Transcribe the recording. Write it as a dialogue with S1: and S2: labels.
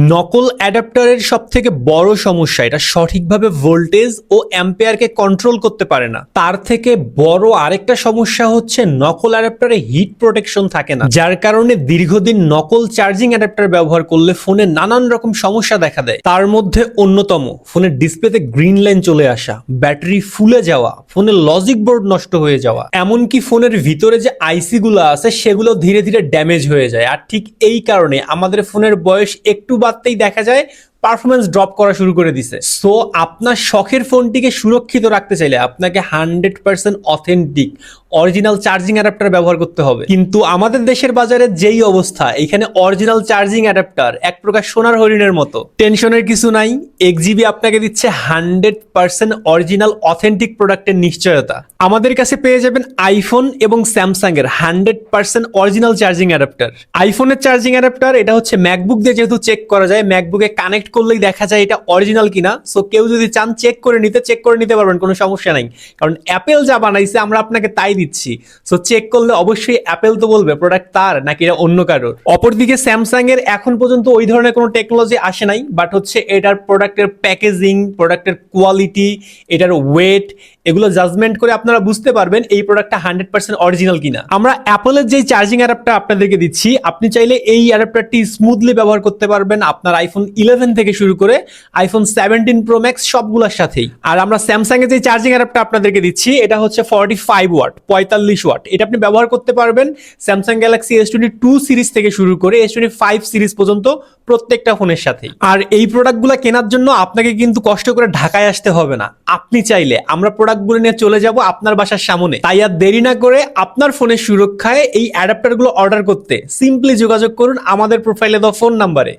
S1: নকল অ্যাডাপ্টারের সবথেকে বড় সমস্যা এটা সঠিকভাবে ভোল্টেজ ও অ্যাম্পিয়ারকে কন্ট্রোল করতে পারে না। তার থেকে বড় আরেকটা সমস্যা হচ্ছে নকল অ্যাডাপ্টারে হিট প্রোটেকশন থাকে না, যার কারণে দীর্ঘদিন নকল চার্জিং অ্যাডাপ্টার ব্যবহার করলে ফোনে নানান রকম সমস্যা দেখা দেয়। তার মধ্যে অন্যতম ফোনের ডিসপ্লেতে গ্রিন লাইন চলে আসা, ব্যাটারি ফুলে যাওয়া, ফোনের লজিক বোর্ড নষ্ট হয়ে যাওয়া, এমনকি ফোনের ভিতরে যে আইসি গুলো আছে সেগুলো ধীরে ধীরে ড্যামেজ হয়ে যায়। আর ঠিক এই কারণে আমাদের ফোনের বয়স একটু বাড়তেই দেখা যায় পারফরমেন্স ড্রপ করা শুরু করে দিছে। সো আপনার শখের ফোনটিকে সুরক্ষিত রাখতে চাইলে আপনাকে 100% অথেন্টিক অরিজিনাল চার্জিং অ্যাডাপ্টার ব্যবহার করতে হবে। কিন্তু আমাদের দেশের বাজারে যেই অবস্থা, এখানে অরিজিনাল চার্জিং অ্যাডাপ্টার এক প্রকার সোনার হরিণের মতো। টেনশনের কিছু নাই, এক্সজিবি আপনাকে দিচ্ছে 100% অরিজিনাল অথেন্টিক প্রোডাক্টের নিশ্চয়তা। আমাদের কাছে পেয়ে যাবেন আইফোন এবং স্যামসাং এর 100% অরিজিনাল চার্জিং অ্যাডাপ্টার। আইফোনের চার্জিং অ্যাডাপ্টার এটা হচ্ছে ম্যাকবুক দিয়ে যেহেতু চেক করা যায়, ম্যাকবুকে কানেক্ট করলেই দেখা যায় এটা অরিজিনাল কিনা। সো কেউ যদি চান চেক করে নিতে পারবেন, কোনো সমস্যা নাই। কারণ অ্যাপেল যা বানাইছে আমরা আপনাকে তাই দিচ্ছি। সো চেক করলে অবশ্যই অ্যাপেল তো বলবে প্রোডাক্ট তার নাকি এটা অন্য কারোর। অপরদিকে স্যামসাং এর এখন পর্যন্ত ওই ধরনের কোনো টেকনোলজি আসে নাই, বাট হচ্ছে এটার প্রোডাক্টের প্যাকেজিং, প্রোডাক্টের কোয়ালিটি, এটার ওয়েট, এগুলো জাজমেন্ট করে আপনারা বুঝতে পারবেন এই প্রোডাক্টটা 100% অরিজিনাল কিনা। আমরা অ্যাপলের যে চার্জিং অ্যাডাপ্টার আপনাদেরকে দিচ্ছি, আপনি চাইলে এই অ্যাডাপ্টারটি স্মুথলি ব্যবহার করতে পারবেন আপনার আইফোন 11 থেকে শুরু করে আইফোন 17 প্রো ম্যাক্স সবগুলোর সাথেই। আর আমরা স্যামসাং এর যে চার্জিং অ্যাডাপ্টার আপনাদেরকে দিচ্ছি এটা হচ্ছে 45 ওয়াট, 45 ওয়াট। এটা আপনি ব্যবহার করতে পারবেন স্যামসাং গ্যালাক্সি S22 সিরিজ থেকে শুরু করে S25 সিরিজ পর্যন্ত প্রত্যেকটা ফোনের সাথেই। আর এই প্রোডাক্টগুলো কেনার জন্য আপনাকে কিন্তু কষ্ট করে ঢাকায় আসতে হবে না। আপনি চাইলে আমরা প্রোডাক্টগুলো নিয়ে চলে যাব আপনার বাসার সামনে। তাই আর দেরি না করে আপনার ফোনের সুরক্ষায় এই অ্যাডাপ্টারগুলো অর্ডার করতে সিম্পলি যোগাযোগ করুন আমাদের প্রোফাইলে দেওয়া ফোন নাম্বারে।